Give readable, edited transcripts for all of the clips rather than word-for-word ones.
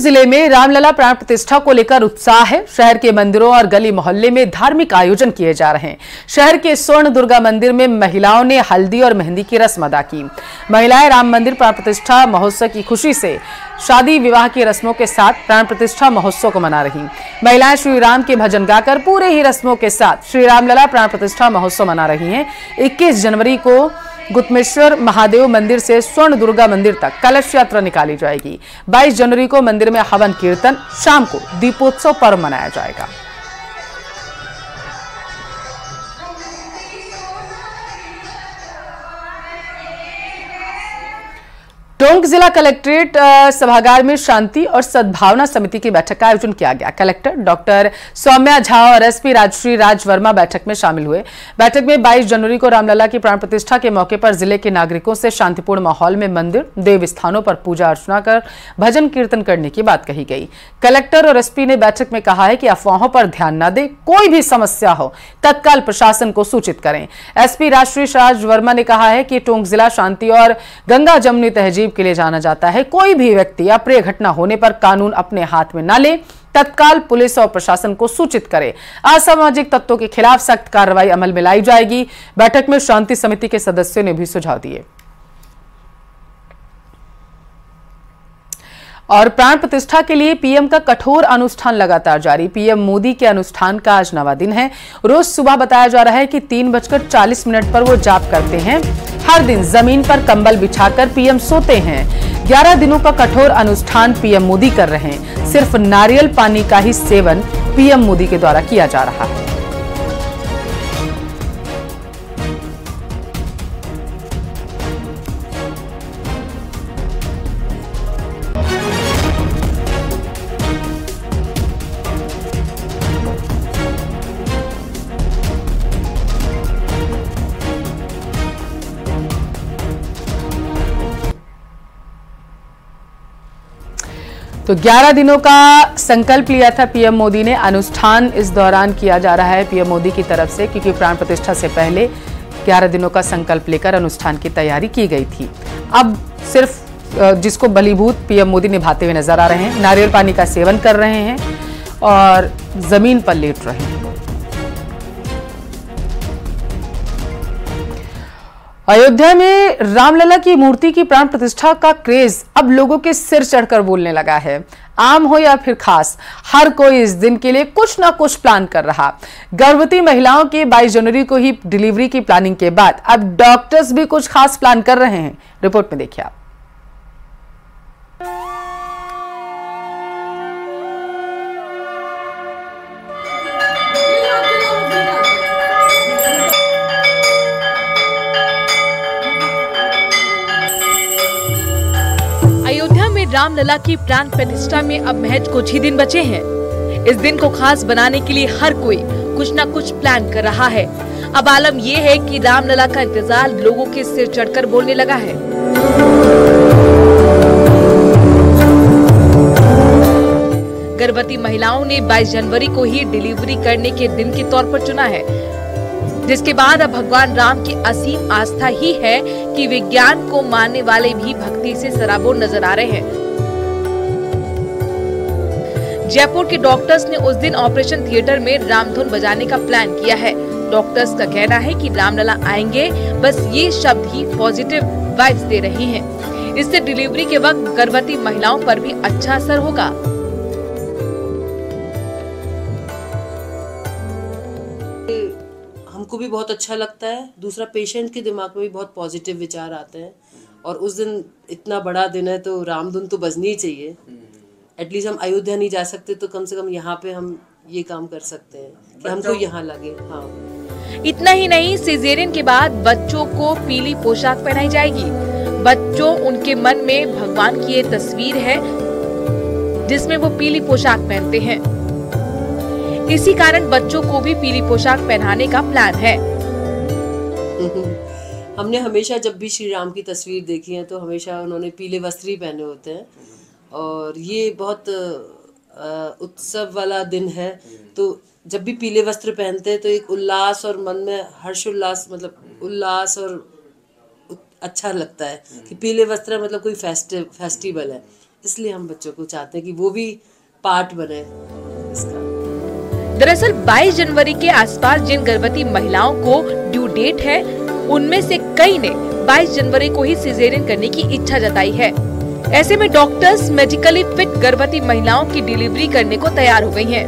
जिले में रामलला प्राण प्रतिष्ठा को लेकर उत्साह है। शहर के मंदिरों और गली मोहल्ले में धार्मिक आयोजन किए जा रहे हैं। शहर के स्वर्ण दुर्गा मंदिर में महिलाओं ने हल्दी और मेहंदी की रस्म अदा की। महिलाएं राम मंदिर प्राण प्रतिष्ठा महोत्सव की खुशी से शादी विवाह की रस्मों के साथ प्राण प्रतिष्ठा महोत्सव को मना रही। महिलाएं श्री राम के भजन गाकर पूरे ही रस्मों के साथ श्री रामलला प्राण प्रतिष्ठा महोत्सव मना रही हैं। 21 जनवरी को गुप्तेश्वर महादेव मंदिर से स्वर्ण दुर्गा मंदिर तक कलश यात्रा निकाली जाएगी। 22 जनवरी को मंदिर में हवन कीर्तन, शाम को दीपोत्सव पर्व मनाया जाएगा। टोंक जिला कलेक्ट्रेट सभागार में शांति और सद्भावना समिति की बैठक का आयोजन किया गया। कलेक्टर डॉक्टर सौम्या झा और एसपी राजश्री राज वर्मा बैठक में शामिल हुए। बैठक में 22 जनवरी को रामलला की प्राण प्रतिष्ठा के मौके पर जिले के नागरिकों से शांतिपूर्ण माहौल में मंदिर, देव स्थानों पर पूजा अर्चना कर भजन कीर्तन करने की बात कही गई। कलेक्टर और एसपी ने बैठक में कहा है कि अफवाहों पर ध्यान न दें, कोई भी समस्या हो तत्काल प्रशासन को सूचित करें। एसपी राजश्री राज वर्मा ने कहा है कि टोंक जिला शांति और गंगा जमुनी तहजीब के लिए जाना जाता है। कोई भी व्यक्ति अप्रिय घटना होने पर कानून अपने हाथ में न ले, तत्काल पुलिस और प्रशासन को सूचित करे। असामाजिक तत्वों के खिलाफ सख्त कार्रवाई अमल में लाई जाएगी। बैठक में शांति समिति के सदस्यों ने भी सुझाव दिए। और प्राण प्रतिष्ठा के लिए पीएम का कठोर अनुष्ठान लगातार जारी। पीएम मोदी के अनुष्ठान का आज नवा दिन है। रोज सुबह बताया जा रहा है कि 3:40 पर वो जाप करते हैं। हर दिन जमीन पर कंबल बिछाकर पीएम सोते हैं। 11 दिनों का कठोर अनुष्ठान पीएम मोदी कर रहे हैं। सिर्फ नारियल पानी का ही सेवन पीएम मोदी के द्वारा किया जा रहा है। तो 11 दिनों का संकल्प लिया था पीएम मोदी ने। अनुष्ठान इस दौरान किया जा रहा है पीएम मोदी की तरफ से, क्योंकि प्राण प्रतिष्ठा से पहले 11 दिनों का संकल्प लेकर अनुष्ठान की तैयारी की गई थी। अब सिर्फ जिसको बलीभूत पीएम मोदी निभाते हुए नजर आ रहे हैं। नारियल पानी का सेवन कर रहे हैं और जमीन पर लेट रहे हैं। अयोध्या में रामलला की मूर्ति की प्राण प्रतिष्ठा का क्रेज अब लोगों के सिर चढ़कर बोलने लगा है। आम हो या फिर खास, हर कोई इस दिन के लिए कुछ ना कुछ प्लान कर रहा। गर्भवती महिलाओं के 22 जनवरी को ही डिलीवरी की प्लानिंग के बाद अब डॉक्टर्स भी कुछ खास प्लान कर रहे हैं। रिपोर्ट में देखिए आप। रामलला की प्राण प्रतिष्ठा में अब महज कुछ ही दिन बचे हैं। इस दिन को खास बनाने के लिए हर कोई कुछ न कुछ प्लान कर रहा है। अब आलम ये है कि रामलला का इंतजार लोगों के सिर चढ़कर बोलने लगा है। गर्भवती महिलाओं ने 22 जनवरी को ही डिलीवरी करने के दिन के तौर पर चुना है, जिसके बाद अब भगवान राम की असीम आस्था ही है कि विज्ञान को मानने वाले भी भक्ति से सराबोर नजर आ रहे हैं। जयपुर के डॉक्टर्स ने उस दिन ऑपरेशन थिएटर में रामधुन बजाने का प्लान किया है। डॉक्टर्स का कहना है कि रामलला आएंगे, बस ये शब्द ही पॉजिटिव वाइब्स दे रही हैं। इससे डिलीवरी के वक्त गर्भवती महिलाओं पर भी अच्छा असर होगा। हमको भी बहुत अच्छा लगता है। दूसरा, पेशेंट के दिमाग में भी बहुत पॉजिटिव विचार आते हैं। और उस दिन इतना बड़ा दिन है तो रामधुन तो बजनी ही चाहिए। एटलीस्ट हम अयोध्या नहीं जा सकते तो कम से कम यहाँ पे हम ये काम कर सकते हैं कि हमको यहाँ लगे। हाँ, इतना ही नहीं, सिजेरियन के बाद बच्चों को पीली पोशाक पहनाई जाएगी। बच्चों, उनके मन में भगवान की ये तस्वीर है जिसमें वो पीली पोशाक पहनते हैं। इसी कारण बच्चों को भी पीली पोशाक पहनाने का प्लान है। हमने हमेशा जब भी श्री राम की तस्वीर देखी है तो हमेशा उन्होंने पीले वस्त्र ही पहने होते हैं। और ये बहुत उत्सव वाला दिन है, तो जब भी पीले वस्त्र पहनते हैं तो एक उल्लास और मन में हर्षोल्लास, मतलब उल्लास और अच्छा लगता है कि पीले वस्त्र मतलब कोई फेस्टिवल है। इसलिए हम बच्चों को चाहते हैं कि वो भी पार्ट बने इसका। दरअसल 22 जनवरी के आसपास जिन गर्भवती महिलाओं को ड्यू डेट है, उनमें से कई ने 22 जनवरी को ही सिजेरियन करने की इच्छा जताई है। ऐसे में डॉक्टर्स मेडिकली फिट गर्भवती महिलाओं की डिलीवरी करने को तैयार हो गई हैं।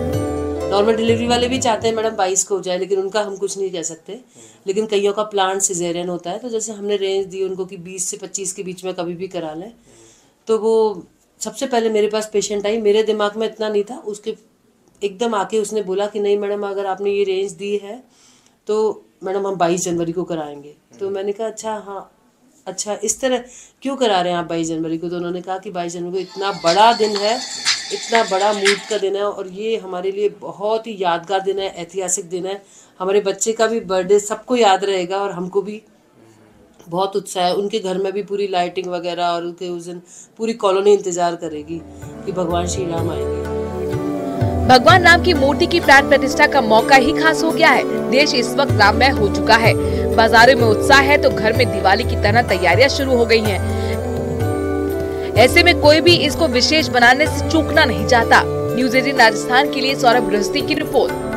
नॉर्मल डिलीवरी वाले भी चाहते हैं मैडम 22 को हो जाए, लेकिन उनका हम कुछ नहीं कह सकते। लेकिन कईयों का प्लान सिजेरियन होता है, तो जैसे हमने रेंज दी उनको कि 20 से 25 के बीच में कभी भी करा लें। तो वो सबसे पहले मेरे पास पेशेंट आई, मेरे दिमाग में इतना नहीं था, उसके एकदम आके उसने बोला कि नहीं मैडम अगर आपने ये रेंज दी है तो मैडम हम 22 जनवरी को कराएंगे। तो मैंने कहा अच्छा हाँ अच्छा इस तरह क्यों करा रहे हैं आप 22 जनवरी को? तो उन्होंने कहा कि 22 जनवरी को इतना बड़ा दिन है, इतना बड़ा मूड का दिन है और ये हमारे लिए बहुत ही यादगार दिन है, ऐतिहासिक दिन है। हमारे बच्चे का भी बर्थडे सबको याद रहेगा और हमको भी बहुत उत्साह है। उनके घर में भी पूरी लाइटिंग वगैरह और उनके उस दिन पूरी कॉलोनी इंतजार करेगी कि भगवान श्री राम आएंगे। भगवान राम की मूर्ति की प्राण प्रतिष्ठा का मौका ही खास हो गया है। देश इस वक्त राममय हो चुका है, बाजारों में उत्साह है तो घर में दिवाली की तरह तैयारियां शुरू हो गई हैं। ऐसे में कोई भी इसको विशेष बनाने से चूकना नहीं चाहता। न्यूज़ 18 राजस्थान के लिए सौरभ गृहस्थी की रिपोर्ट।